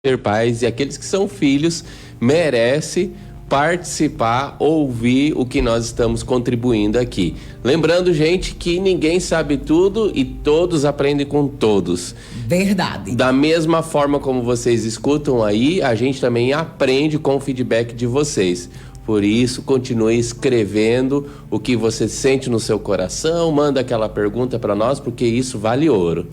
ser pais e aqueles que são filhos merecem participar, ouvir o que nós estamos contribuindo aqui. Lembrando, gente, que ninguém sabe tudo e todos aprendem com todos. Verdade. Da mesma forma como vocês escutam aí, a gente também aprende com o feedback de vocês. Por isso, continue escrevendo o que você sente no seu coração, manda aquela pergunta para nós, porque isso vale ouro.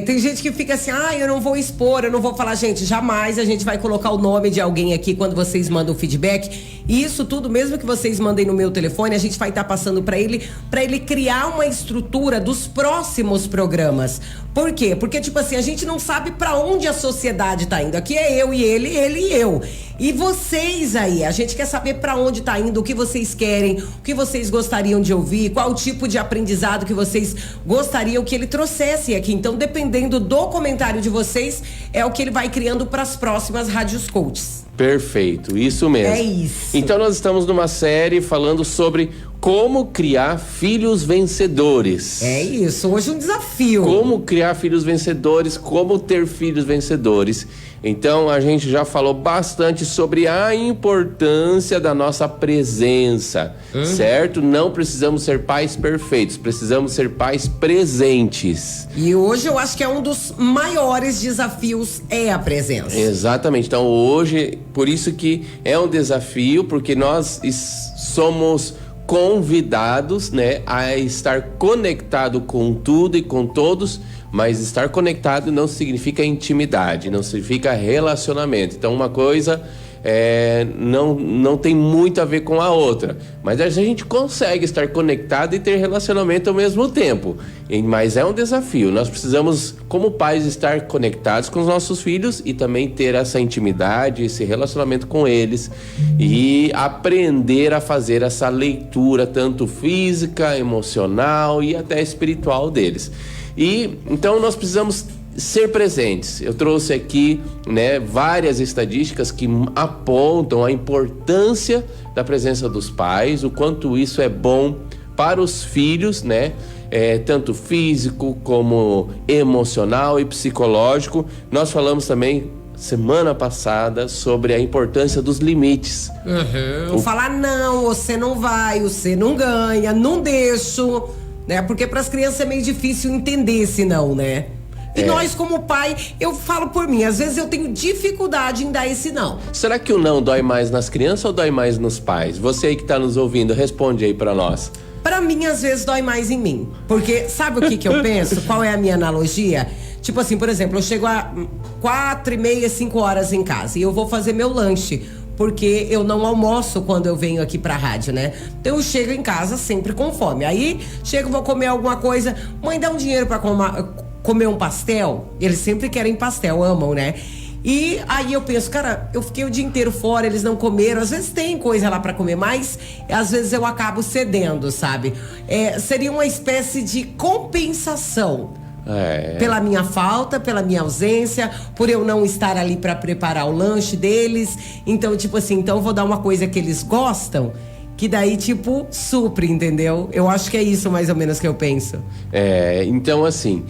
Tem gente que fica assim, eu não vou expor, eu não vou falar. Gente, jamais a gente vai colocar o nome de alguém aqui quando vocês mandam o feedback. E isso tudo, mesmo que vocês mandem no meu telefone, a gente vai estar passando para ele criar uma estrutura dos próximos programas. Por quê? Porque, tipo assim, a gente não sabe para onde a sociedade tá indo. Aqui é eu e ele e eu. E vocês aí, a gente quer saber para onde tá indo, o que vocês querem, o que vocês gostariam de ouvir, qual tipo de aprendizado que vocês gostariam que ele trouxesse aqui. Então, dependendo do comentário de vocês, é o que ele vai criando para as próximas Rádios Coaches. Perfeito, isso mesmo. É isso. Então nós estamos numa série falando sobre como criar filhos vencedores. É isso, hoje um desafio. Como criar filhos vencedores, como ter filhos vencedores. Então a gente já falou bastante sobre a importância da nossa presença, certo? Não precisamos ser pais perfeitos, precisamos ser pais presentes. E hoje eu acho que é um dos maiores desafios é a presença. Exatamente, então hoje, por isso que é um desafio, porque nós somos convidados, né, a estar conectado com tudo e com todos, mas estar conectado não significa intimidade, não significa relacionamento. Então uma coisa não tem muito a ver com a outra, mas a gente consegue estar conectado e ter relacionamento ao mesmo tempo, mas é um desafio. Nós precisamos, como pais, estar conectados com os nossos filhos e também ter essa intimidade, esse relacionamento com eles e aprender a fazer essa leitura tanto física, emocional e até espiritual deles. E então nós precisamos ser presentes. Eu trouxe aqui, né, várias estatísticas que apontam a importância da presença dos pais, o quanto isso é bom para os filhos, né? Tanto físico como emocional e psicológico. Nós falamos também semana passada sobre a importância dos limites. Falar não, você não vai, você não ganha, não deixo, né? Porque para as crianças é meio difícil entender esse não, né? E nós, como pai, eu falo por mim, às vezes eu tenho dificuldade em dar esse não. Será que o não dói mais nas crianças ou dói mais nos pais? Você aí que tá nos ouvindo, responde aí pra nós. Pra mim, às vezes, dói mais em mim. Porque, sabe o que eu penso? Qual é a minha analogia? Tipo assim, por exemplo, eu chego a 4h30, 5 horas em casa e eu vou fazer meu lanche. Porque eu não almoço quando eu venho aqui pra rádio, né? Então eu chego em casa sempre com fome. Aí, chego, vou comer alguma coisa. Mãe, dá um dinheiro pra comer um pastel. Eles sempre querem pastel, amam, né? E aí eu penso, cara, eu fiquei o dia inteiro fora, eles não comeram. Às vezes tem coisa lá pra comer, mas às vezes eu acabo cedendo, sabe? Seria uma espécie de compensação. Pela minha falta, pela minha ausência, por eu não estar ali pra preparar o lanche deles. Então, tipo assim, então eu vou dar uma coisa que eles gostam, que daí, tipo, supre, entendeu? Eu acho que é isso mais ou menos que eu penso. Então assim,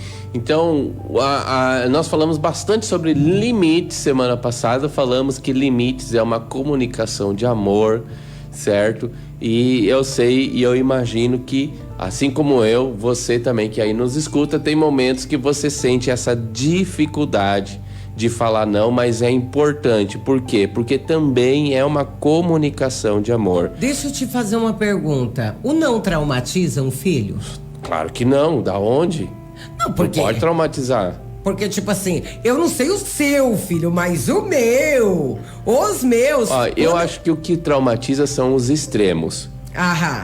nós falamos bastante sobre limites semana passada. Falamos que limites é uma comunicação de amor, certo? E eu sei e eu imagino que, assim como eu, você também que aí nos escuta, tem momentos que você sente essa dificuldade de falar não, mas é importante. Por quê? Porque também é uma comunicação de amor. Deixa eu te fazer uma pergunta. O não traumatiza um filho? Claro que não. Da onde? Não, porque... Não pode traumatizar. Porque, tipo assim, eu não sei o seu filho, mas o meu, os meus... Eu acho que o que traumatiza são os extremos.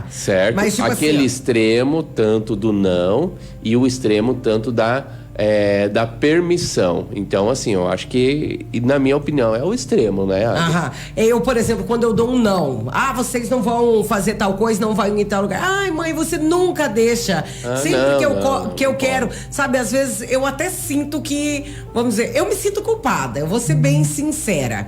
Certo? Mas, tipo aquele assim, extremo tanto do não e o extremo tanto da permissão. Então, assim, eu acho que, na minha opinião, é o extremo, né? Eu, por exemplo, quando eu dou um não, vocês não vão fazer tal coisa, não vão em tal lugar. Ai, mãe, você nunca deixa. Sempre que eu quero. Sabe, às vezes eu até sinto que, vamos dizer, eu me sinto culpada. Eu vou ser bem sincera.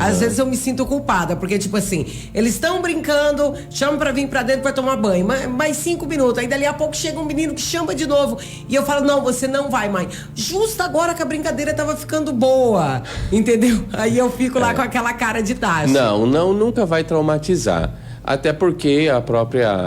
Às vezes eu me sinto culpada, porque tipo assim, eles estão brincando, chamam pra vir pra dentro pra tomar banho, mais 5 minutos, aí dali a pouco chega um menino que chama de novo, e eu falo, não, você não vai, mãe. Justo agora que a brincadeira tava ficando boa, entendeu? Aí eu fico lá com aquela cara de tacho. Não, nunca vai traumatizar. Até porque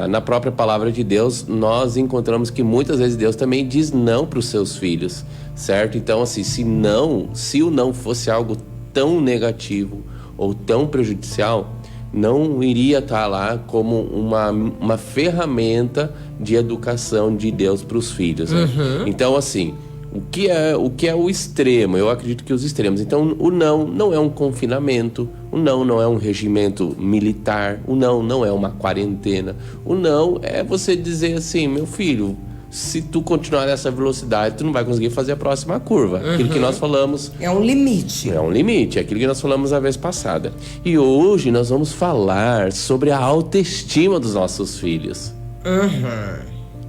na própria palavra de Deus, nós encontramos que muitas vezes Deus também diz não para os seus filhos, certo? Então, assim, se o não fosse algo tão negativo ou tão prejudicial, não iria estar lá como uma ferramenta de educação de Deus para os filhos, né? Então, assim, o que é o extremo? Eu acredito que os extremos. Então, o não é um confinamento, o não é um regimento militar, o não é uma quarentena. O não é você dizer assim, meu filho, se tu continuar nessa velocidade, tu não vai conseguir fazer a próxima curva. Aquilo que nós falamos... É um limite. É um limite, é aquilo que nós falamos a vez passada. E hoje nós vamos falar sobre a autoestima dos nossos filhos.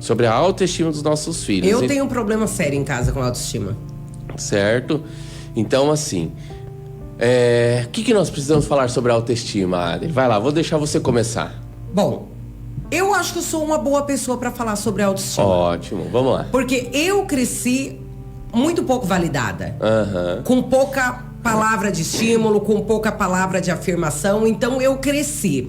Sobre a autoestima dos nossos filhos. Eu tenho um problema sério em casa com a autoestima. Certo? Então, assim... o que nós precisamos falar sobre a autoestima, Adri? Vai lá, vou deixar você começar. Bom... Eu acho que eu sou uma boa pessoa pra falar sobre autoestima. Ótimo, vamos lá. Porque eu cresci muito pouco validada. Com pouca palavra de estímulo, com pouca palavra de afirmação. Então eu cresci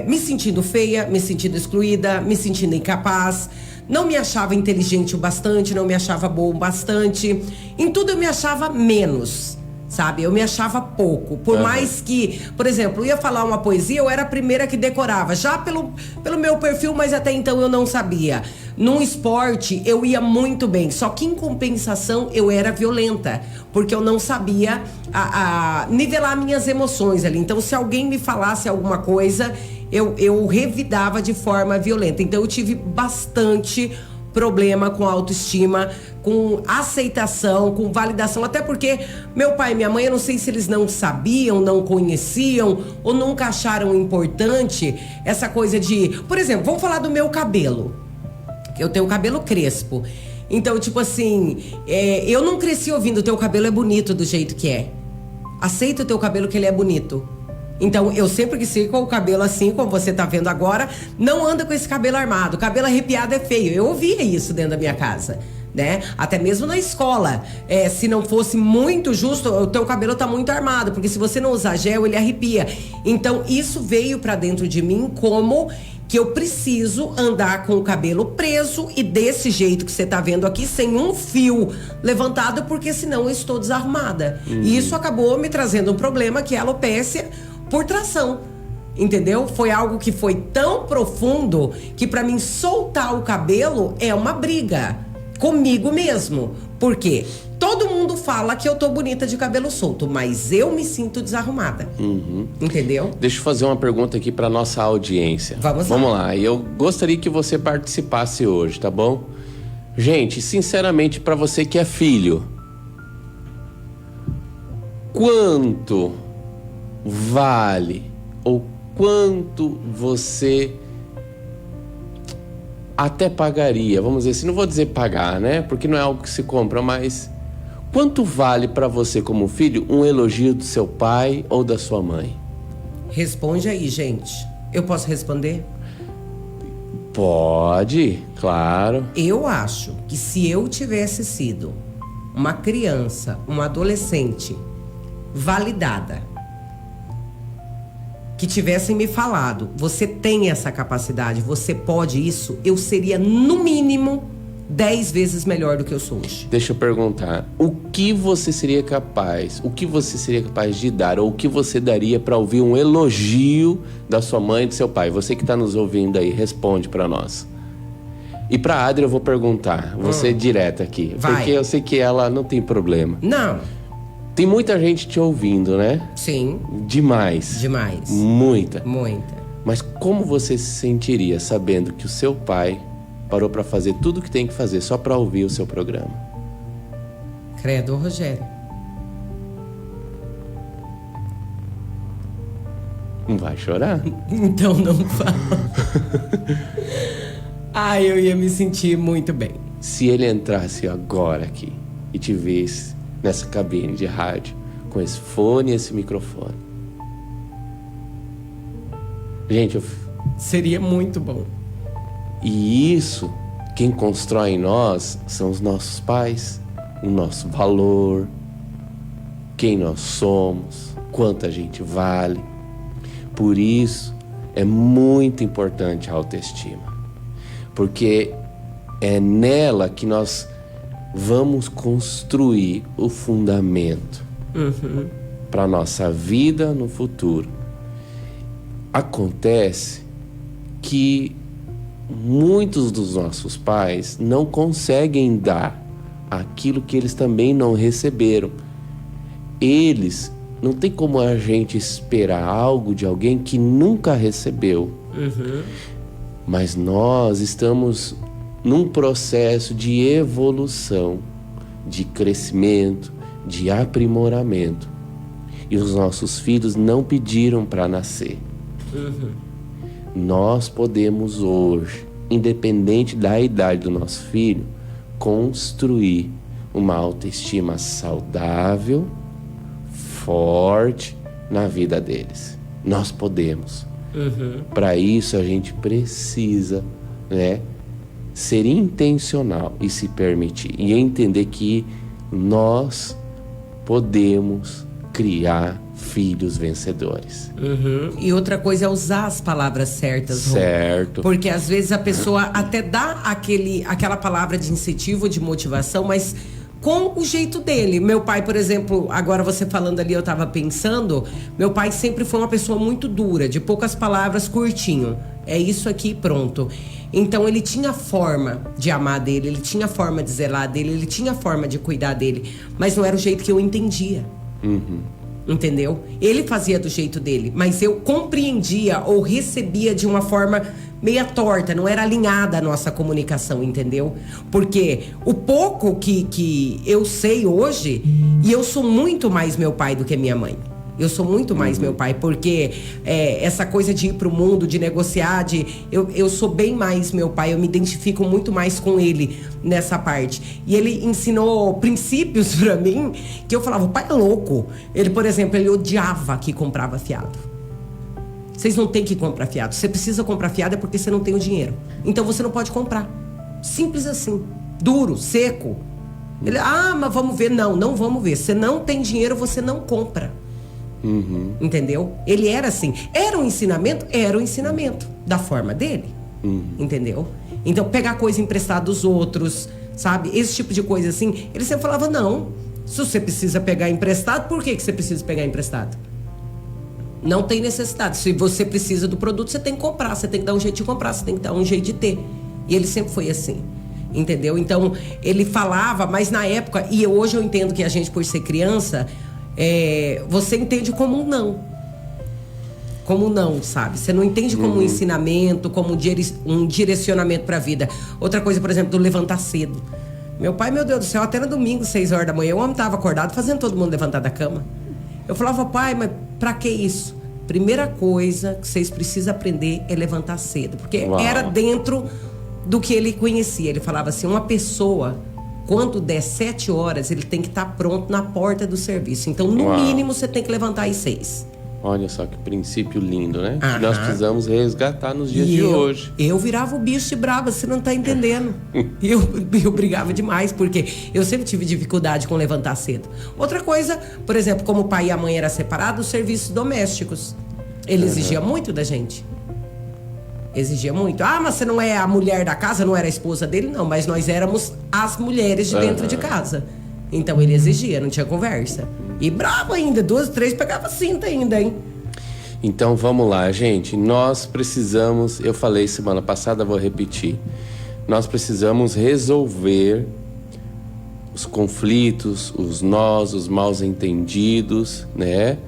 me sentindo feia, me sentindo excluída, me sentindo incapaz. Não me achava inteligente o bastante, não me achava boa o bastante. Em tudo eu me achava menos. Sabe, eu me achava pouco. Por mais que, por exemplo, eu ia falar uma poesia, eu era a primeira que decorava. Já pelo meu perfil, mas até então eu não sabia. Num esporte, eu ia muito bem. Só que em compensação, eu era violenta. Porque eu não sabia nivelar minhas emoções ali. Então, se alguém me falasse alguma coisa, eu revidava de forma violenta. Então, eu tive bastante problema com autoestima, com aceitação, com validação, até porque meu pai e minha mãe, eu não sei se eles não sabiam, não conheciam ou nunca acharam importante essa coisa de, por exemplo, vamos falar do meu cabelo. Eu tenho cabelo crespo. Então, tipo assim, eu não cresci ouvindo teu cabelo é bonito do jeito que é. Aceita o teu cabelo que ele é bonito. Então, eu sempre que sigo com o cabelo assim, como você tá vendo agora, não anda com esse cabelo armado. Cabelo arrepiado é feio. Eu ouvia isso dentro da minha casa, né? Até mesmo na escola. Se não fosse muito justo, o teu cabelo tá muito armado, porque se você não usar gel, ele arrepia. Então, isso veio pra dentro de mim como que eu preciso andar com o cabelo preso e desse jeito que você tá vendo aqui, sem um fio levantado, porque senão eu estou desarrumada. E isso acabou me trazendo um problema que é a alopécia por tração, entendeu? Foi algo que foi tão profundo que pra mim soltar o cabelo é uma briga comigo mesmo. Por quê? Todo mundo fala que eu tô bonita de cabelo solto, mas eu me sinto desarrumada. Entendeu? Deixa eu fazer uma pergunta aqui pra nossa audiência. Vamos lá. Eu gostaria que você participasse hoje, tá bom? Gente, sinceramente, pra você que é filho, quanto vale ou quanto você até pagaria, vamos dizer assim, não vou dizer pagar, né? Porque não é algo que se compra, mas quanto vale pra você como filho um elogio do seu pai ou da sua mãe? Responde aí, gente. Eu posso responder? Pode, claro. Eu acho que se eu tivesse sido uma criança, uma adolescente validada, que tivessem me falado, você tem essa capacidade, você pode isso, eu seria no mínimo 10 vezes melhor do que eu sou hoje. Deixa eu perguntar, o que você seria capaz de dar, ou o que você daria para ouvir um elogio da sua mãe e do seu pai? Você que tá nos ouvindo aí, responde para nós. E pra Adri eu vou perguntar, você direta aqui, Vai. porque eu sei que ela não tem problema. Não. Tem muita gente te ouvindo, né? Sim. Demais. Demais. Muita. Muita. Mas como você se sentiria sabendo que o seu pai parou pra fazer tudo o que tem que fazer só pra ouvir o seu programa? Credo, Rogério. Não vai chorar? Então não fala. Eu ia me sentir muito bem. Se ele entrasse agora aqui e te visse nessa cabine de rádio, com esse fone e esse microfone. Gente, seria muito bom. E isso, quem constrói em nós são os nossos pais, o nosso valor, quem nós somos, quanto a gente vale. Por isso, é muito importante a autoestima, porque é nela que nós vamos construir o fundamento para a nossa vida no futuro. Acontece que muitos dos nossos pais não conseguem dar aquilo que eles também não receberam. Eles, não tem como a gente esperar algo de alguém que nunca recebeu. Mas nós estamos num processo de evolução, de crescimento, de aprimoramento. E os nossos filhos não pediram para nascer. Nós podemos hoje, independente da idade do nosso filho, construir uma autoestima saudável, forte na vida deles. Nós podemos. Para isso a gente precisa, né, ser intencional e se permitir. E entender que nós podemos criar filhos vencedores. E outra coisa é usar as palavras certas. Certo. Porque às vezes a pessoa até dá aquela palavra de incentivo, de motivação, mas com o jeito dele. Meu pai, por exemplo, agora você falando ali, eu tava pensando, meu pai sempre foi uma pessoa muito dura, de poucas palavras, curtinho. É isso aqui, pronto. Então ele tinha forma de amar dele, ele tinha forma de zelar dele, ele tinha forma de cuidar dele, mas não era o jeito que eu entendia. Entendeu? Ele fazia do jeito dele, mas eu compreendia ou recebia de uma forma meia torta, não era alinhada a nossa comunicação, entendeu? Porque o pouco que eu sei hoje, e eu sou muito mais meu pai do que minha mãe. Eu sou muito mais meu pai, porque essa coisa de ir pro mundo, de negociar, eu sou bem mais meu pai, eu me identifico muito mais com ele nessa parte. E ele ensinou princípios pra mim, que eu falava, o pai é louco. Ele, por exemplo, ele odiava que comprava fiado. Vocês não têm que comprar fiado. Você precisa comprar fiado é porque você não tem o dinheiro. Então você não pode comprar. Simples assim. Duro, seco. Ele, mas vamos ver. Não vamos ver. Você não tem dinheiro, você não compra. Entendeu? Ele era assim. Era um ensinamento da forma dele. Entendeu? Então pegar coisa emprestada dos outros, sabe? Esse tipo de coisa assim. Ele sempre falava, não. Se você precisa pegar emprestado, por que você precisa pegar emprestado? Não tem necessidade. Se você precisa do produto, você tem que comprar. Você tem que dar um jeito de comprar, você tem que dar um jeito de ter. E ele sempre foi assim. Entendeu? Então ele falava, mas na época, e hoje eu entendo que a gente, por ser criança, você entende como um não. Como um não, sabe? Você não entende como um ensinamento, como um direcionamento pra vida. Outra coisa, por exemplo, do levantar cedo. Meu pai, meu Deus do céu, até no domingo, 6 horas da manhã, o homem tava acordado fazendo todo mundo levantar da cama. Eu falava, pai, mas pra que isso? Primeira coisa que vocês precisam aprender é levantar cedo. Porque era dentro do que ele conhecia. Ele falava assim, uma pessoa, quando der 7 horas, ele tem que estar pronto na porta do serviço. Então, no mínimo, você tem que levantar às 6. Olha só que princípio lindo, né? Que nós precisamos resgatar nos dias de hoje. Eu virava o bicho de brava, você não tá entendendo. eu brigava demais, porque eu sempre tive dificuldade com levantar cedo. Outra coisa, por exemplo, como o pai e a mãe eram separados, os serviços domésticos. Ele exigia muito da gente. Exigia muito. Mas você não é a mulher da casa, não era a esposa dele? Não, mas nós éramos as mulheres de dentro de casa. Então ele exigia, não tinha conversa. E bravo ainda, 2, 3 pegava cinta ainda, hein? Então vamos lá, gente. Nós precisamos, eu falei semana passada, vou repetir. Nós precisamos resolver os conflitos, os nós, os maus entendidos, né?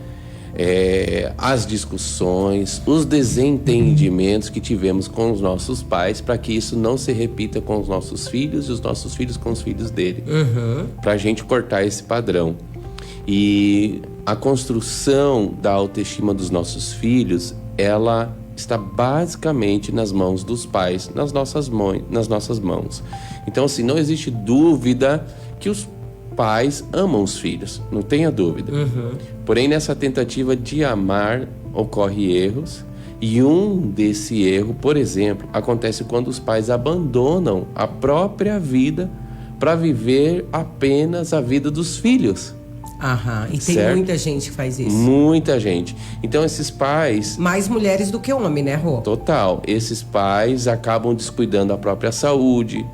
As discussões, os desentendimentos que tivemos com os nossos pais, para que isso não se repita com os nossos filhos e os nossos filhos com os filhos dele. Pra gente cortar esse padrão. E a construção da autoestima dos nossos filhos, ela está basicamente nas mãos dos pais, nas nossas mãos. Então, assim, não existe dúvida que os pais amam os filhos, não tenha dúvida. Porém, nessa tentativa de amar, ocorre erros. E um desse erro, por exemplo, acontece quando os pais abandonam a própria vida para viver apenas a vida dos filhos. Aham, e tem certo? muita gente que faz isso. Muita gente. Então, esses pais... Mais mulheres do que homem, né, Rô? Total. Esses pais acabam descuidando a própria saúde,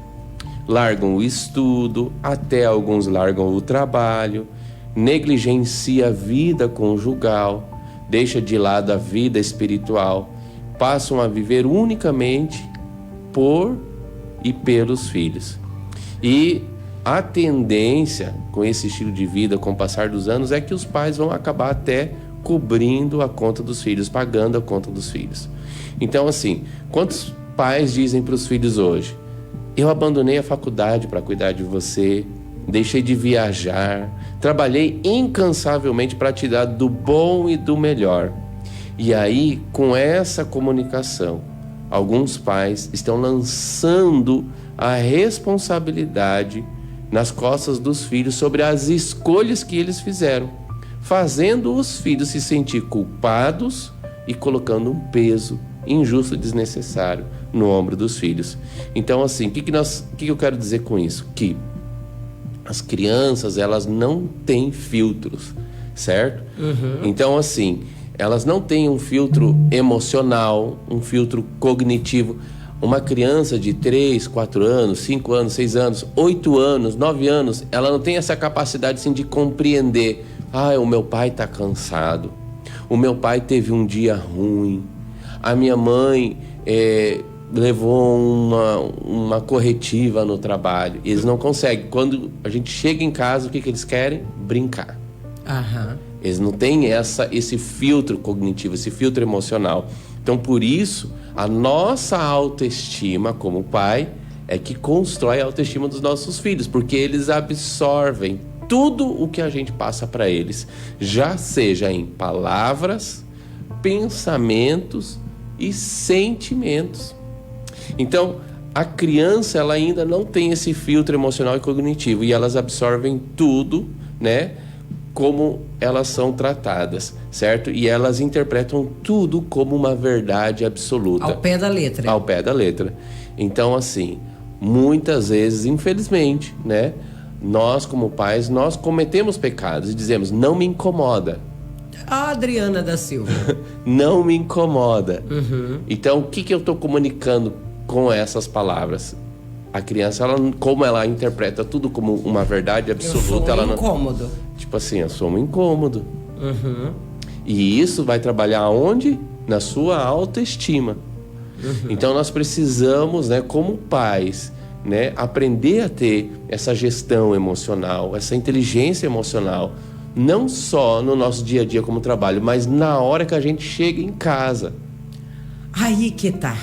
largam o estudo, até alguns largam o trabalho, negligencia a vida conjugal, deixa de lado a vida espiritual, passam a viver unicamente por e pelos filhos. E a tendência com esse estilo de vida, com o passar dos anos, é que os pais vão acabar até cobrindo a conta dos filhos, pagando a conta dos filhos. Então, assim, quantos pais dizem para os filhos hoje: eu abandonei a faculdade para cuidar de você, deixei de viajar, trabalhei incansavelmente para te dar do bom e do melhor. E aí, com essa comunicação, alguns pais estão lançando a responsabilidade nas costas dos filhos sobre as escolhas que eles fizeram, fazendo os filhos se sentir culpados e colocando um peso injusto e desnecessário no ombro dos filhos. Então, assim, o que eu quero dizer com isso? Que as crianças, elas não têm filtros, certo? Então, assim, elas não têm um filtro emocional, um filtro cognitivo. Uma criança de 3, 4 anos, 5 anos, 6 anos, 8 anos, 9 anos, ela não tem essa capacidade, assim, de compreender: o meu pai está cansado, o meu pai teve um dia ruim, a minha mãe levou uma corretiva no trabalho. Eles não conseguem. Quando a gente chega em casa, o que eles querem? Brincar. Eles não têm esse filtro cognitivo, esse filtro emocional. Então, por isso, a nossa autoestima como pai é que constrói a autoestima dos nossos filhos, porque eles absorvem tudo o que a gente passa para eles, já seja em palavras, pensamentos e sentimentos. Então, a criança, ela ainda não tem esse filtro emocional e cognitivo, e elas absorvem tudo, né, como elas são tratadas, certo? E elas interpretam tudo como uma verdade absoluta. Ao pé da letra. Ao pé da letra. Então, assim, muitas vezes, infelizmente, né, nós como pais, nós cometemos pecados e dizemos: não me incomoda. A Adriana da Silva. Não me incomoda. Então, o que eu estou comunicando com essas palavras? A criança, como ela interpreta tudo como uma verdade absoluta, eu sou incômodo. Tipo assim, eu sou um incômodo. E isso vai trabalhar aonde? Na sua autoestima. Então, nós precisamos, né, como pais, né, aprender a ter essa gestão emocional, essa inteligência emocional, não só no nosso dia a dia como trabalho, mas na hora que a gente chega em casa. Aí que tá,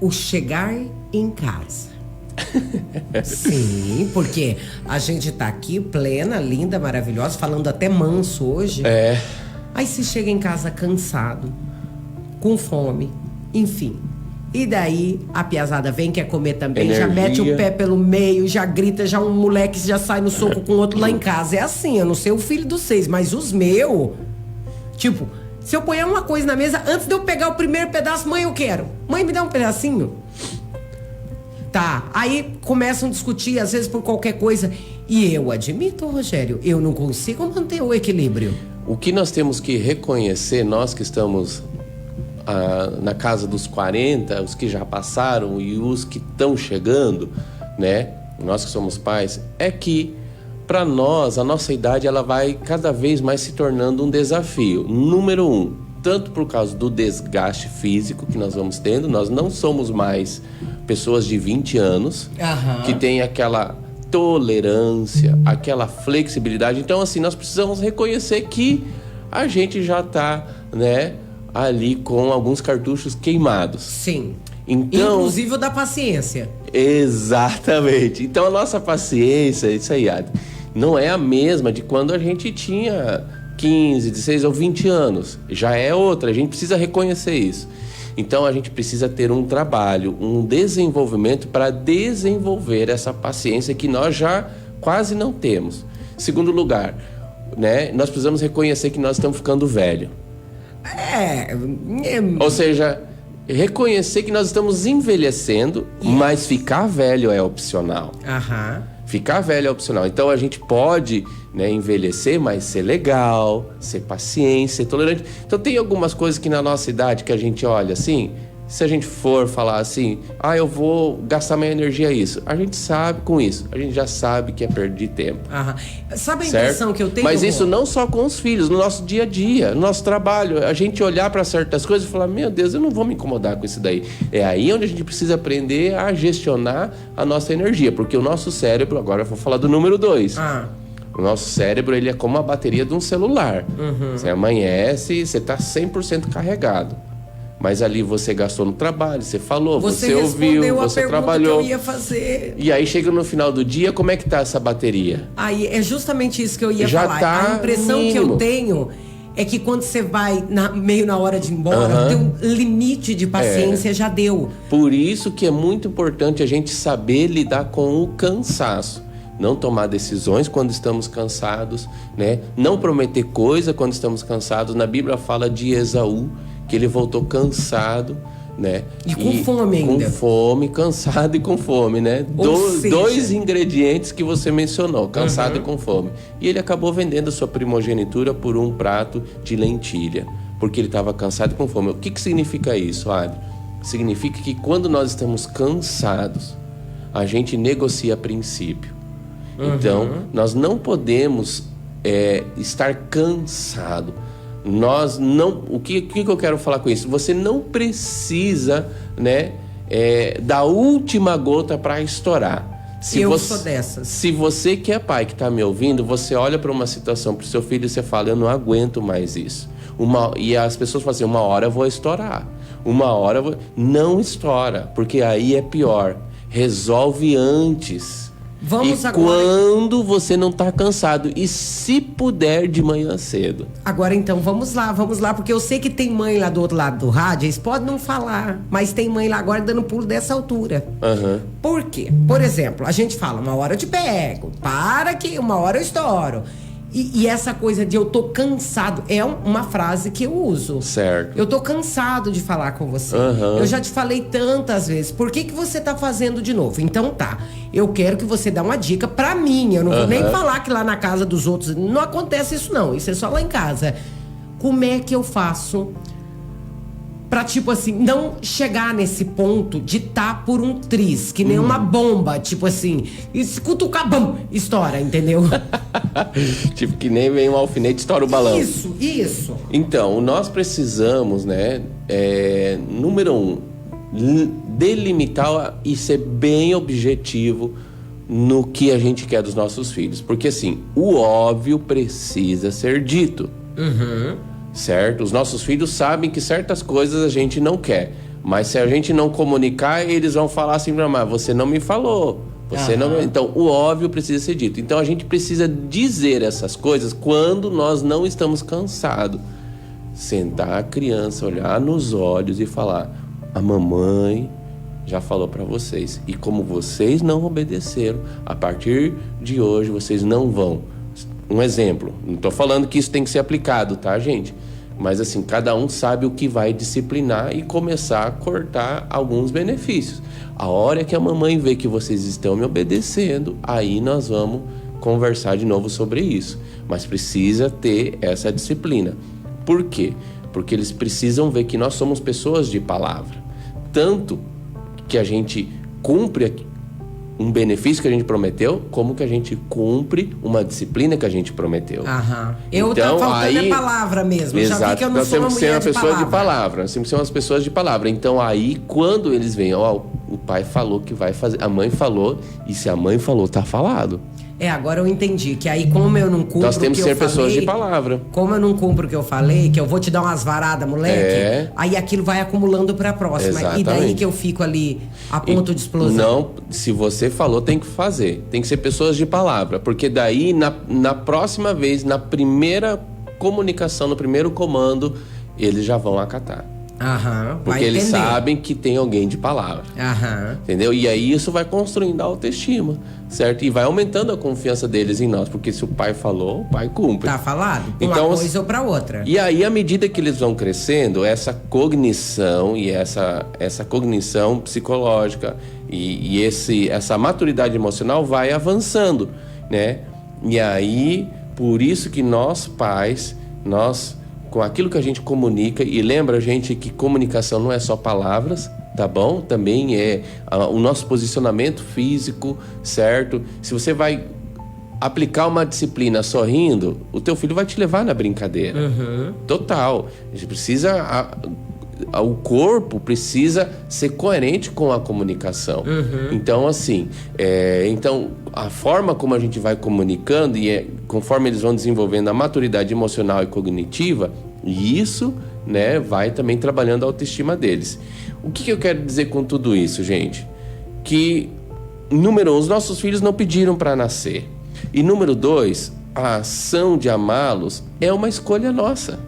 o chegar em casa. Sim, porque a gente tá aqui plena, linda, maravilhosa, falando até manso hoje. Aí se chega em casa cansado, com fome, enfim. E daí a piazada vem, quer comer também, energia. Já mete o pé pelo meio, já grita, já um moleque já sai no soco com o outro lá em casa. É assim, eu não sei o filho dos 6, mas os meus, tipo, se eu pôr uma coisa na mesa, antes de eu pegar o primeiro pedaço, mãe, eu quero. Mãe, me dá um pedacinho. Tá, aí começam a discutir, às vezes por qualquer coisa. E eu admito, Rogério, eu não consigo manter o equilíbrio. O que nós temos que reconhecer, nós que estamos na casa dos 40, os que já passaram e os que estão chegando, né? Nós que somos pais, é que para nós, a nossa idade, ela vai cada vez mais se tornando um desafio. Número 1, tanto por causa do desgaste físico que nós vamos tendo, nós não somos mais pessoas de 20 anos, que tem aquela tolerância, aquela flexibilidade. Então, assim, nós precisamos reconhecer que a gente já está, né, ali com alguns cartuchos queimados. Sim. Então, inclusive o da paciência. Exatamente. Então, a nossa paciência, isso aí, Adri, não é a mesma de quando a gente tinha 15, 16 ou 20 anos. Já é outra, a gente precisa reconhecer isso. Então, a gente precisa ter um trabalho, um desenvolvimento para desenvolver essa paciência que nós já quase não temos. Segundo lugar, né? Nós precisamos reconhecer que nós estamos ficando velho. Ou seja, reconhecer que nós estamos envelhecendo, mas ficar velho é opcional. Ficar velho é opcional. Então a gente pode, né, envelhecer, mas ser legal, ser paciente, ser tolerante. Então tem algumas coisas que na nossa idade que a gente olha assim, se a gente for falar assim, eu vou gastar minha energia isso. A gente sabe com isso, a gente já sabe que é perder tempo. Sabe a impressão que eu tenho? Mas isso não só com os filhos, no nosso dia a dia, no nosso trabalho. A gente olhar para certas coisas e falar, meu Deus, eu não vou me incomodar com isso daí. É aí onde a gente precisa aprender a gestionar a nossa energia. Porque o nosso cérebro, agora eu vou falar do número 2. O nosso cérebro, ele é como a bateria de um celular. Você amanhece e você está 100% carregado. Mas ali você gastou no trabalho, você falou, você ouviu, você trabalhou. Que eu ia fazer. E aí chega no final do dia, como é que tá essa bateria? Aí é justamente isso que eu ia falar. Tá a impressão que eu tenho é que quando você vai meio na hora de ir embora, tem um limite de paciência, já deu. Por isso que é muito importante a gente saber lidar com o cansaço. Não tomar decisões quando estamos cansados, né? Não prometer coisa quando estamos cansados. Na Bíblia fala de Esaú, que ele voltou cansado, né? E com fome ainda. Com fome, cansado e com fome, né? Dois ingredientes que você mencionou, cansado e com fome. E ele acabou vendendo sua primogenitura por um prato de lentilha, porque ele estava cansado e com fome. O que significa isso, Ari? Significa que quando nós estamos cansados, a gente negocia princípio. Então, nós não podemos estar cansado. Nós não... O que eu quero falar com isso? Você não precisa, né, da última gota para estourar. Eu sou dessas. Se você que é pai, que está me ouvindo, você olha para uma situação, para o seu filho e você fala, eu não aguento mais isso. E as pessoas falam assim, uma hora eu vou estourar. Uma hora eu vou... Não estoura, porque aí é pior. Resolve antes. Vamos e agora... quando você não tá cansado. E se puder, de manhã cedo. Agora então, vamos lá, porque eu sei que tem mãe lá do outro lado do rádio, eles podem não falar, mas tem mãe lá agora dando pulo dessa altura. Por quê? Por exemplo, a gente fala, uma hora eu te pego, para que uma hora eu estouro. E essa coisa de eu tô cansado é uma frase que eu uso. Certo. Eu tô cansado de falar com você. Eu já te falei tantas vezes. Por que você tá fazendo de novo? Então tá. Eu quero que você dê uma dica pra mim. Eu não vou nem falar que lá na casa dos outros não acontece isso não. Isso é só lá em casa. Como é que eu faço pra, tipo assim, não chegar nesse ponto de tá por um triz, que nem uma bomba, tipo assim, e se cutucar, bum, estoura, entendeu? Tipo que nem vem um alfinete, estoura o balão. Isso. Então, nós precisamos, né, número 1, delimitar e ser bem objetivo no que a gente quer dos nossos filhos. Porque assim, o óbvio precisa ser dito. Certo? Os nossos filhos sabem que certas coisas a gente não quer. Mas se a gente não comunicar, eles vão falar assim, mas você não me falou. Você não... Então, o óbvio precisa ser dito. Então, a gente precisa dizer essas coisas quando nós não estamos cansados. Sentar a criança, olhar nos olhos e falar, a mamãe já falou para vocês. E como vocês não obedeceram, a partir de hoje vocês não vão. Um exemplo, não estou falando que isso tem que ser aplicado, tá, gente? Mas assim, cada um sabe o que vai disciplinar e começar a cortar alguns benefícios. A hora que a mamãe vê que vocês estão me obedecendo, aí nós vamos conversar de novo sobre isso. Mas precisa ter essa disciplina. Por quê? Porque eles precisam ver que nós somos pessoas de palavra. Tanto que a gente cumpre um benefício que a gente prometeu, como que a gente cumpre uma disciplina que a gente prometeu. Eu então, tá faltando aí, palavra mesmo. Exato, já vi que eu não nós sou temos uma que ser mulher uma pessoa de palavra. Nós temos que ser umas pessoas de palavra. Então aí, quando eles veem, o pai falou que vai fazer, a mãe falou, e se a mãe falou, tá falado. Agora eu entendi que aí como eu não cumpro nós temos que que ser eu falei, pessoas de palavra. Como eu não cumpro o que eu falei, que eu vou te dar umas varadas, moleque, aí aquilo vai acumulando pra próxima. Exatamente. E daí que eu fico ali a ponto de explosão. Não, se você falou, tem que fazer. Tem que ser pessoas de palavra. Porque daí, na próxima vez, na primeira comunicação, no primeiro comando, eles já vão acatar. Aham. Porque eles sabem que tem alguém de palavra. Aham. Entendeu? E aí isso vai construindo a autoestima, certo? E vai aumentando a confiança deles em nós. Porque se o pai falou, o pai cumpre. Tá falado? Então, uma coisa ou pra outra. E aí, à medida que eles vão crescendo, essa cognição e essa cognição psicológica e essa maturidade emocional vai avançando, né? E aí, por isso que nós pais, com aquilo que a gente comunica, e lembra, gente, que comunicação não é só palavras, tá bom? Também é o nosso posicionamento físico, certo? Se você vai aplicar uma disciplina sorrindo, o teu filho vai te levar na brincadeira. Uhum. Total. A gente precisa... o corpo precisa ser coerente com a comunicação. Uhum. Então, assim, então a forma como a gente vai comunicando e conforme eles vão desenvolvendo a maturidade emocional e cognitiva, isso, né, vai também trabalhando a autoestima deles. O que eu quero dizer com tudo isso, gente? Que, número 1, os nossos filhos não pediram para nascer. E número 2, a ação de amá-los é uma escolha nossa.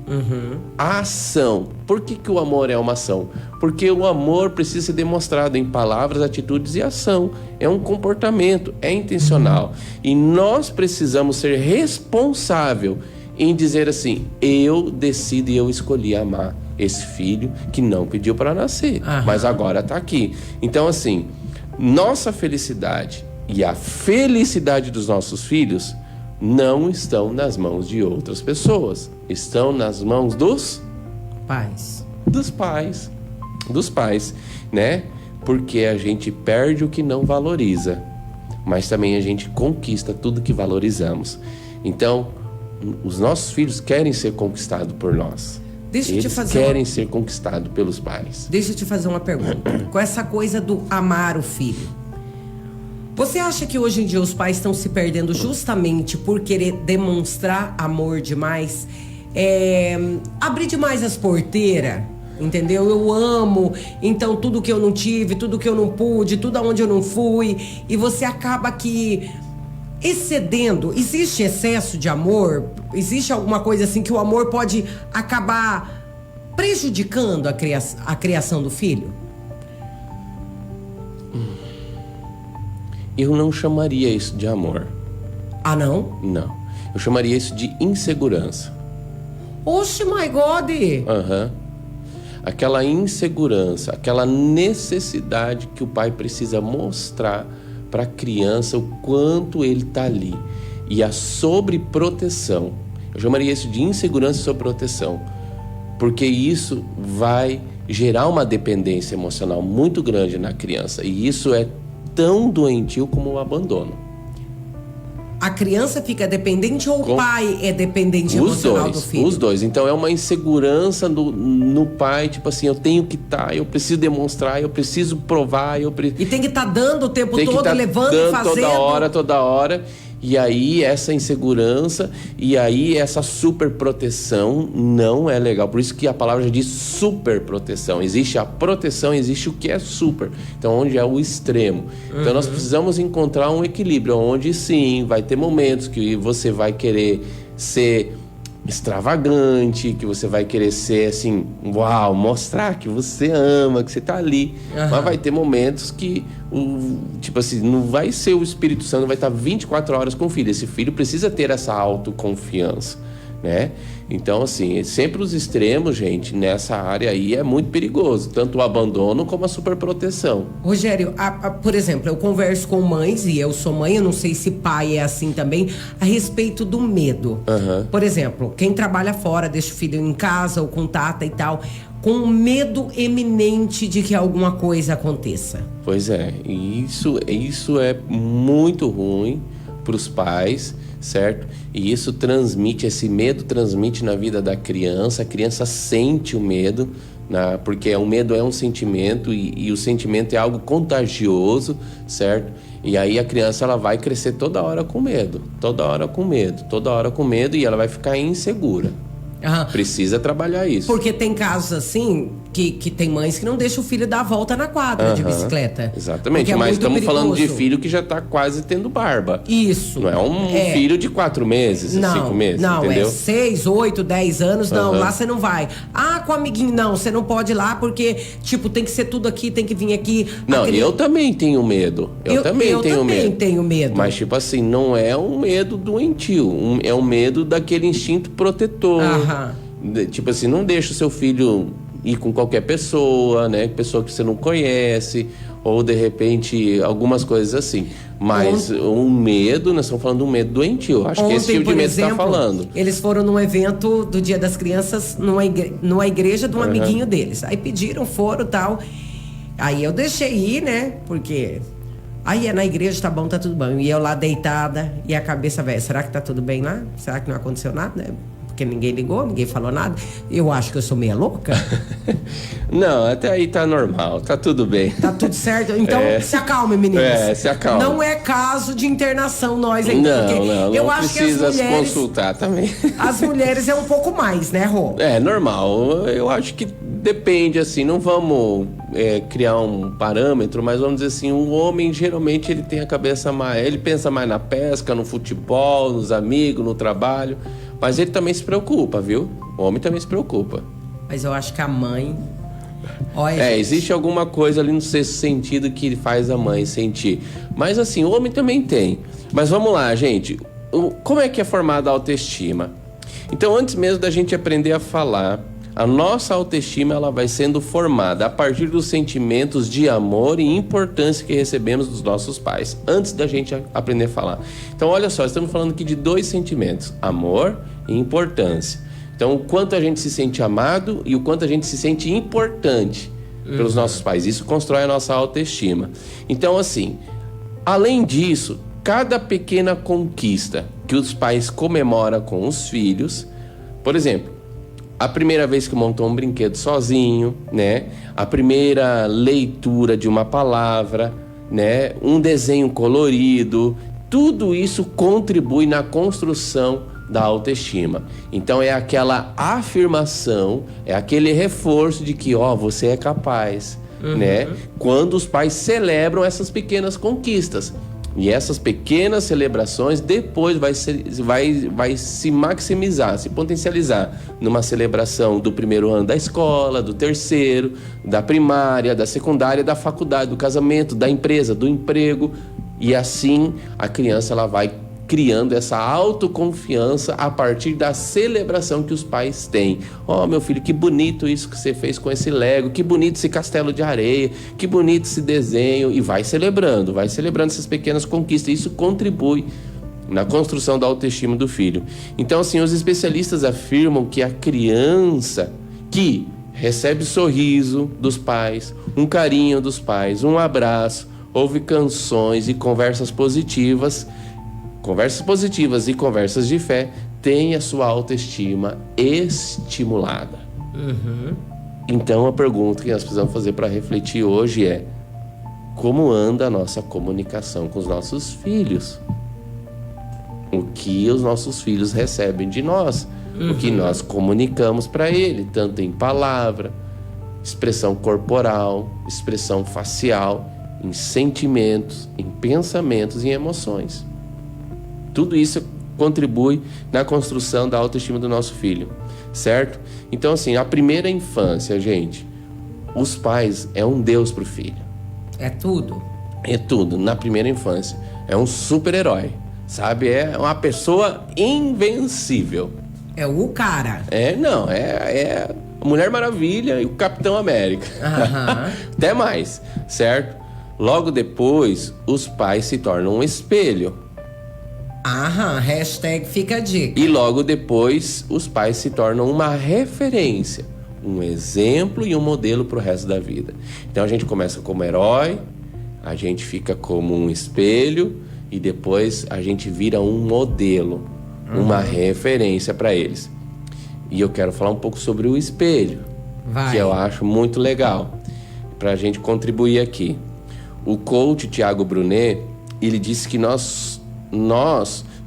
Uhum. A ação. Por que o amor é uma ação? Porque o amor precisa ser demonstrado em palavras, atitudes e ação. É um comportamento, é intencional. E nós precisamos ser responsáveis em dizer assim: eu decido e eu escolhi amar esse filho que não pediu para nascer, mas agora está aqui. Então, assim, nossa felicidade e a felicidade dos nossos filhos não estão nas mãos de outras pessoas. Estão nas mãos dos pais. Dos pais, né? Porque a gente perde o que não valoriza, mas também a gente conquista tudo que valorizamos. Então, os nossos filhos querem ser conquistados por nós. Eles querem ser conquistados pelos pais. Deixa eu te fazer uma pergunta. Com essa coisa do amar o filho, você acha que hoje em dia os pais estão se perdendo justamente por querer demonstrar amor demais? Abrir demais as porteiras, entendeu? Eu amo, então tudo que eu não tive, tudo que eu não pude, tudo aonde eu não fui. E você acaba que excedendo. Existe excesso de amor? Existe alguma coisa assim que o amor pode acabar prejudicando a criação do filho? Eu não chamaria isso de amor. Ah, não? Não. Eu chamaria isso de insegurança. Oxe, my God! Aquela insegurança, aquela necessidade que o pai precisa mostrar para a criança o quanto ele está ali. E a sobreproteção. Eu chamaria isso de insegurança e sobreproteção. Porque isso vai gerar uma dependência emocional muito grande na criança. E isso é tão doentio como o abandono. A criança fica dependente ou o pai é dependente emocional do filho? Os dois. Então é uma insegurança no pai, tipo assim, eu tenho que estar, eu preciso demonstrar, eu preciso provar, E tem que estar dando o tempo todo, levando e fazendo. Toda hora. E aí essa insegurança e aí essa superproteção não é legal. Por isso que a palavra já diz superproteção. Existe a proteção, existe o que é super. Então, onde é o extremo. Então, nós precisamos encontrar um equilíbrio, onde sim, vai ter momentos que você vai querer ser extravagante, que você vai querer ser assim, uau, mostrar que você ama, que você tá ali. Mas vai ter momentos que tipo assim, não vai ser o Espírito Santo, vai estar 24 horas com o filho. Esse filho precisa ter essa autoconfiança, né? Então, assim, sempre os extremos, gente, nessa área aí é muito perigoso, tanto o abandono como a superproteção. Rogério, por exemplo, eu converso com mães, e eu sou mãe, eu não sei se pai é assim também, a respeito do medo. Por exemplo, quem trabalha fora, deixa o filho em casa ou com tata e tal, com medo eminente de que alguma coisa aconteça. Pois é, isso é muito ruim para os pais, certo? E isso esse medo transmite na vida da criança, a criança sente o medo, porque o medo é um sentimento e o sentimento é algo contagioso, certo? E aí a criança ela vai crescer toda hora com medo, e ela vai ficar insegura. Aham. Precisa trabalhar isso. Porque tem casos assim que tem mães que não deixam o filho dar a volta na quadra de bicicleta. Exatamente, É mas muito estamos falando de perigoso. filho que já tá quase tendo barba. Isso. Não é um filho de 4 meses, 5 meses, não, entendeu? é 6, 8, 10 anos, não, lá você não vai. Ah, com o amiguinho, não, você não pode ir lá porque, tipo, tem que ser tudo aqui, tem que vir aqui. Não, eu também tenho medo. Eu também tenho medo. Mas, tipo assim, não é um medo doentio. É um medo daquele instinto protetor. Aham. Tipo assim, não deixa o seu filho ir com qualquer pessoa, né? Pessoa que você não conhece. Ou, de repente, algumas coisas assim. Mas um medo, nós estamos falando de um medo doentio. Acho que esse tipo de medo que você tá falando. Eles foram num evento do Dia das Crianças, numa igreja de um amiguinho deles. Aí pediram, foram e tal. Aí eu deixei ir, né? Porque... Aí é na igreja, tá bom, tá tudo bem. E eu lá deitada, e a cabeça, velho, será que tá tudo bem lá? Será que não aconteceu nada? Porque ninguém ligou, ninguém falou nada. Eu acho que eu sou meia louca. Não, até aí tá normal, tá tudo bem. Tá tudo certo? Então, se acalme, meninas. Se acalme. Não é caso de internação nós ainda. Não eu acho precisa que as mulheres, consultar também. As mulheres é um pouco mais, né, Rô? É normal, eu acho que depende, assim, não vamos criar um parâmetro, mas vamos dizer assim, um homem geralmente ele tem a cabeça mais, ele pensa mais na pesca, no futebol, nos amigos, no trabalho, mas ele também se preocupa, viu? O homem também se preocupa. Mas eu acho que a mãe... Olha, existe alguma coisa ali no sexto sentido que faz a mãe sentir. Mas assim, o homem também tem. Mas vamos lá, gente. Como é que é formada a autoestima? Então, antes mesmo da gente aprender a falar, a nossa autoestima ela vai sendo formada a partir dos sentimentos de amor e importância que recebemos dos nossos pais, antes da gente aprender a falar. Então, olha só, estamos falando aqui de 2 sentimentos, amor e importância. Então, o quanto a gente se sente amado e o quanto a gente se sente importante pelos nossos pais. Isso constrói a nossa autoestima. Então, assim, além disso, cada pequena conquista que os pais comemoram com os filhos, por exemplo, a primeira vez que montou um brinquedo sozinho, né? A primeira leitura de uma palavra, né? Um desenho colorido, tudo isso contribui na construção da autoestima. Então é aquela afirmação, é aquele reforço de que, você é capaz, né? Quando os pais celebram essas pequenas conquistas. E essas pequenas celebrações depois vai se maximizar, se potencializar numa celebração do primeiro ano da escola, do terceiro, da primária, da secundária, da faculdade, do casamento, da empresa, do emprego. E assim a criança ela vai criando essa autoconfiança a partir da celebração que os pais têm. Meu filho, que bonito isso que você fez com esse Lego, que bonito esse castelo de areia, que bonito esse desenho, e vai celebrando essas pequenas conquistas. Isso contribui na construção da autoestima do filho. Então, assim, os especialistas afirmam que a criança que recebe sorriso dos pais, um carinho dos pais, um abraço, ouve canções e conversas positivas e conversas de fé, tem a sua autoestima estimulada. Então a pergunta que nós precisamos fazer para refletir hoje é: como anda a nossa comunicação com os nossos filhos? O que os nossos filhos recebem de nós? O que nós comunicamos para ele, tanto em palavra, expressão corporal, expressão facial, em sentimentos, em pensamentos e em emoções. Tudo isso contribui na construção da autoestima do nosso filho, certo? Então, assim, a primeira infância, gente, os pais é um Deus pro filho. É tudo. É tudo, na primeira infância. É um super-herói, sabe? É uma pessoa invencível. É o cara. É a Mulher Maravilha e o Capitão América. Até mais, certo? Logo depois, os pais se tornam um espelho. Hashtag fica a dica. E logo depois, os pais se tornam uma referência, um exemplo e um modelo para o resto da vida. Então a gente começa como herói, a gente fica como um espelho e depois a gente vira um modelo, uma referência para eles. E eu quero falar um pouco sobre o espelho, que eu acho muito legal, para a gente contribuir aqui. O coach Thiago Brunet, ele disse que nós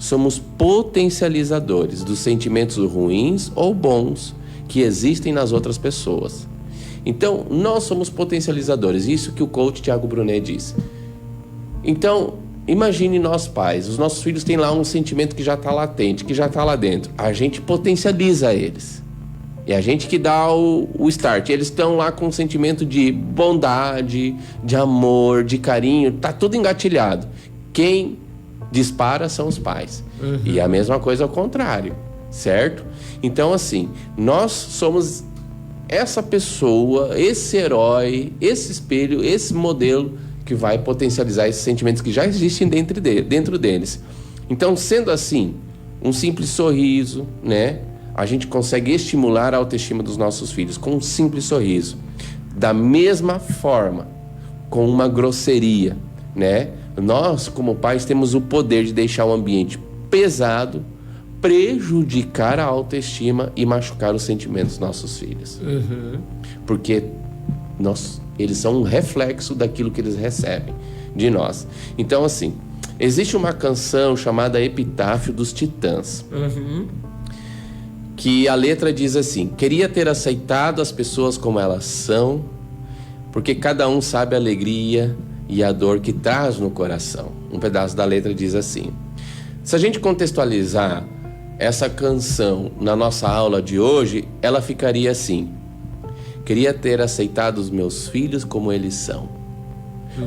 somos potencializadores dos sentimentos ruins ou bons que existem nas outras pessoas. Então, nós somos potencializadores, isso que o coach Thiago Brunet disse. Então, imagine nós pais, os nossos filhos têm lá um sentimento que já está latente, que já está lá dentro. A gente potencializa eles. É a gente que dá o start. Eles estão lá com um sentimento de bondade, de amor, de carinho, tá tudo engatilhado. Quem dispara são os pais. E a mesma coisa ao contrário, certo? Então, assim, nós somos essa pessoa, esse herói, esse espelho, esse modelo que vai potencializar esses sentimentos que já existem dentro deles. Então, sendo assim, um simples sorriso, né? A gente consegue estimular a autoestima dos nossos filhos com um simples sorriso. Da mesma forma, com uma grosseria, né? Nós, como pais, temos o poder de deixar o ambiente pesado, prejudicar a autoestima e machucar os sentimentos dos nossos filhos. Porque eles são um reflexo daquilo que eles recebem de nós. Então, assim, existe uma canção chamada Epitáfio dos Titãs, que a letra diz assim: queria ter aceitado as pessoas como elas são, porque cada um sabe a alegria e a dor que traz no coração. Um pedaço da letra diz assim. Se a gente contextualizar essa canção na nossa aula de hoje, ela ficaria assim: queria ter aceitado os meus filhos como eles são,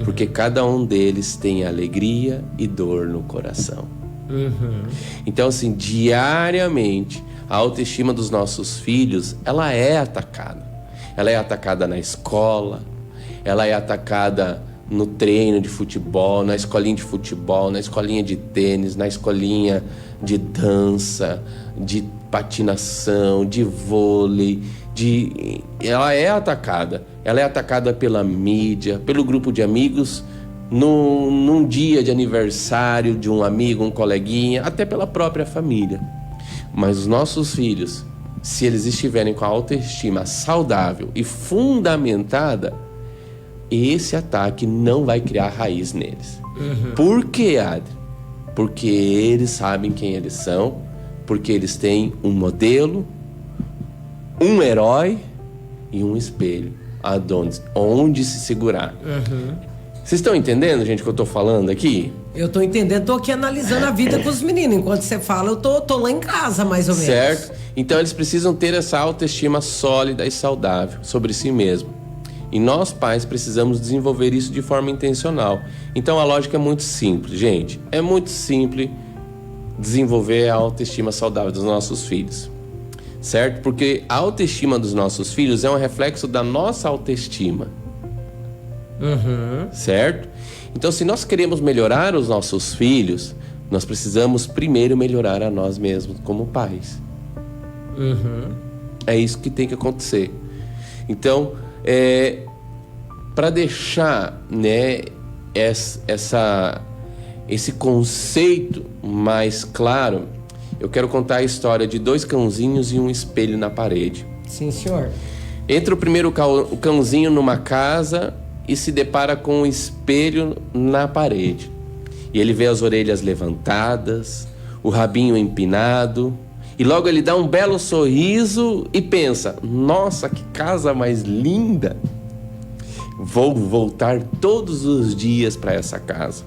porque cada um deles tem alegria e dor no coração. Então, assim, diariamente a autoestima dos nossos filhos, ela é atacada. Ela é atacada na escola, ela é atacada no treino de futebol, na escolinha de futebol, na escolinha de tênis, na escolinha de dança, de patinação, de vôlei, ela é atacada. Ela é atacada pela mídia, pelo grupo de amigos, num dia de aniversário de um amigo, um coleguinha, até pela própria família. Mas os nossos filhos, se eles estiverem com a autoestima saudável e fundamentada, esse ataque não vai criar raiz neles. Por quê, Adri? Porque eles sabem quem eles são, porque eles têm um modelo, um herói e um espelho onde se segurar. Vocês estão entendendo, gente, o que eu tô falando aqui? Eu tô entendendo, tô aqui analisando a vida com os meninos. Enquanto você fala, eu tô lá em casa, mais ou menos. Certo? Então eles precisam ter essa autoestima sólida e saudável sobre si mesmo. E nós, pais, precisamos desenvolver isso de forma intencional. Então a lógica é muito simples, gente. É muito simples desenvolver a autoestima saudável dos nossos filhos. Certo? Porque a autoestima dos nossos filhos é um reflexo da nossa autoestima. Certo? Então, se nós queremos melhorar os nossos filhos, nós precisamos primeiro melhorar a nós mesmos como pais. É isso que tem que acontecer. Então, para deixar, né, esse conceito mais claro, eu quero contar a história de 2 cãozinhos e um espelho na parede. Sim, senhor. Entra o primeiro cãozinho numa casa e se depara com um espelho na parede. E ele vê as orelhas levantadas, o rabinho empinado, e logo ele dá um belo sorriso e pensa: nossa, que casa mais linda! Vou voltar todos os dias para essa casa.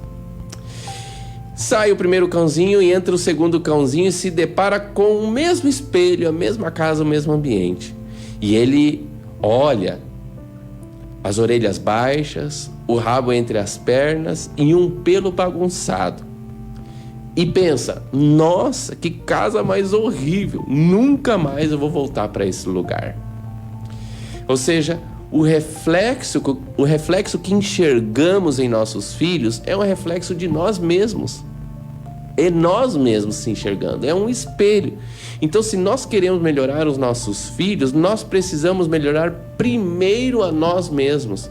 Sai o primeiro cãozinho e entra o segundo cãozinho e se depara com o mesmo espelho, a mesma casa, o mesmo ambiente. E ele olha as orelhas baixas, o rabo entre as pernas e um pelo bagunçado. E pensa: nossa, que casa mais horrível, nunca mais eu vou voltar para esse lugar. Ou seja, o reflexo que enxergamos em nossos filhos é um reflexo de nós mesmos. É nós mesmos se enxergando, é um espelho. Então, se nós queremos melhorar os nossos filhos, nós precisamos melhorar primeiro a nós mesmos.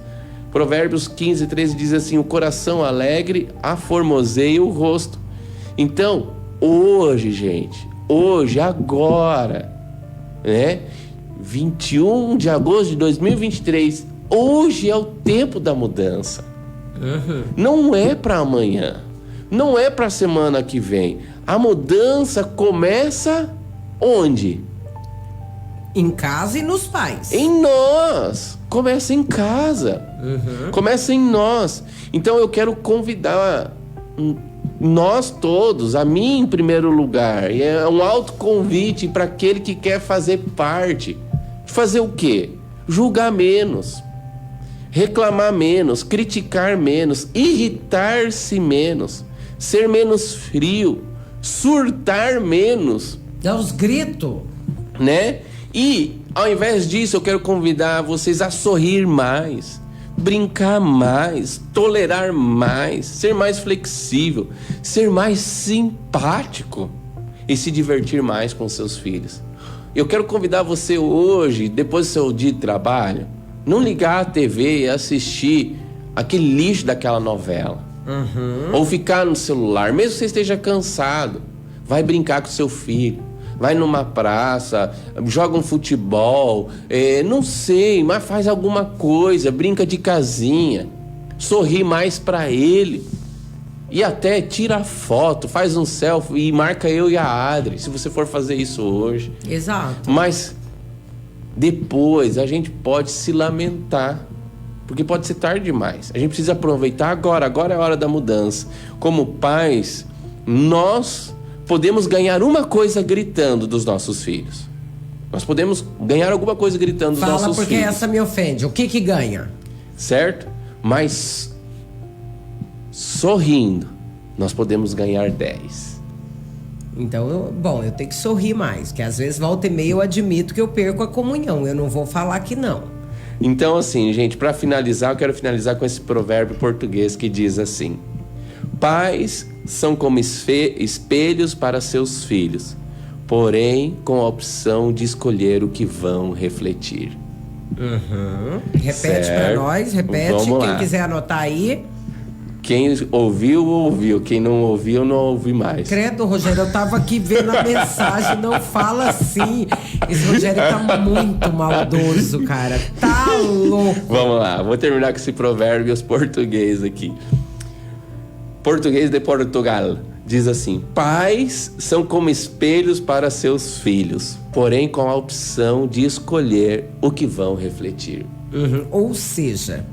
Provérbios 15:13 diz assim: o coração alegre aformoseia o rosto. Então, hoje, gente, agora, né? 21 de agosto de 2023, hoje é o tempo da mudança. Não é para amanhã, não é para a semana que vem. A mudança começa onde? Em casa e nos pais. Em nós. Começa em casa. Começa em nós. Então eu quero convidar nós todos, a mim em primeiro lugar. E é um autoconvite para aquele que quer fazer parte. Fazer o quê? Julgar menos. Reclamar menos. Criticar menos. Irritar-se menos. Ser menos frio. Surtar menos. Dá os gritos. Né? E, ao invés disso, eu quero convidar vocês a sorrir mais, brincar mais, tolerar mais, ser mais flexível, ser mais simpático e se divertir mais com seus filhos. Eu quero convidar você hoje, depois do seu dia de trabalho, não ligar a TV e assistir aquele lixo daquela novela. Ou ficar no celular, mesmo que você esteja cansado, vai brincar com seu filho. Vai numa praça, joga um futebol, não sei, mas faz alguma coisa, brinca de casinha, sorri mais pra ele. E até tira foto, faz um selfie e marca eu e a Adri, se você for fazer isso hoje. Exato. Mas depois a gente pode se lamentar, porque pode ser tarde demais. A gente precisa aproveitar agora é a hora da mudança. Como pais, nós podemos ganhar uma coisa gritando dos nossos filhos. Nós podemos ganhar alguma coisa gritando dos nossos filhos. Fala, porque essa me ofende. O que ganha? Certo? Mas sorrindo, nós podemos ganhar 10. Então, eu tenho que sorrir mais. Que às vezes, volta e meia, eu admito que eu perco a comunhão. Eu não vou falar que não. Então, assim, gente, para finalizar, eu quero finalizar com esse provérbio português que diz assim: pais são como espelhos para seus filhos, porém com a opção de escolher o que vão refletir. Repete para nós, repete. Vamos Quem lá. quiser anotar aí. Quem ouviu, ouviu. Quem não ouviu, não ouve mais. Credo, Rogério, eu tava aqui vendo a mensagem, não fala assim. Esse Rogério tá muito maldoso, cara. Tá louco. Vamos lá, vou terminar com esse provérbio português aqui. Português de Portugal diz assim: pais são como espelhos para seus filhos, porém com a opção de escolher o que vão refletir. Ou seja,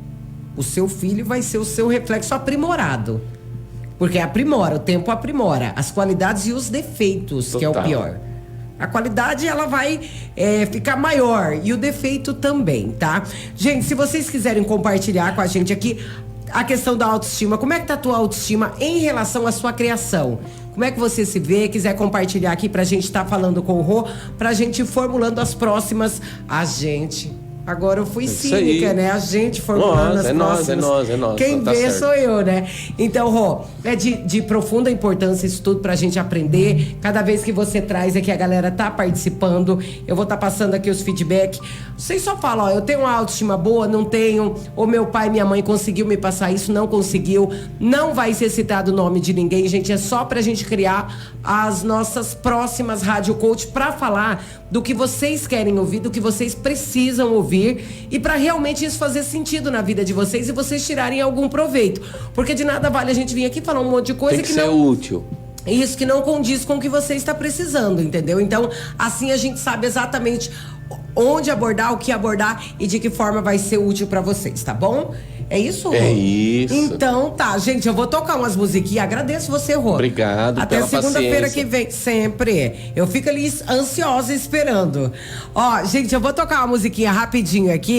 o seu filho vai ser o seu reflexo aprimorado. Porque aprimora, o tempo aprimora as qualidades e os defeitos, que é o Total. pior. A qualidade, ela vai ficar maior e o defeito também, tá? Gente, se vocês quiserem compartilhar com a gente aqui a questão da autoestima, como é que tá a tua autoestima em relação à sua criação? Como é que você se vê? Quiser compartilhar aqui pra gente estar falando com o Rô, pra gente ir formulando as próximas. Agora eu fui cínica, né? A gente formulando as próximas. É nós. Quem tá vê certo. sou eu, né? Então, Rô, é de profunda importância isso tudo pra gente aprender. Cada vez que você traz aqui, a galera tá participando. Eu vou estar passando aqui os feedback. Vocês só falam, ó, eu tenho uma autoestima boa, não tenho. Ou meu pai e minha mãe conseguiu me passar isso, não conseguiu. Não vai ser citado o nome de ninguém, gente. É só pra gente criar as nossas próximas Rádio Coach pra falar do que vocês querem ouvir, do que vocês precisam ouvir e para realmente isso fazer sentido na vida de vocês e vocês tirarem algum proveito. Porque de nada vale a gente vir aqui falar um monte de coisa Tem que ser útil. Isso que não condiz com o que você está precisando, entendeu? Então, assim a gente sabe exatamente onde abordar, o que abordar e de que forma vai ser útil para vocês, tá bom? É isso, Rô? É isso. Então tá, gente, eu vou tocar umas musiquinhas. Agradeço você, Rô. Obrigado Até pela segunda-feira paciência. que vem, sempre. Eu fico ali ansiosa esperando. Ó, gente, eu vou tocar uma musiquinha rapidinho aqui.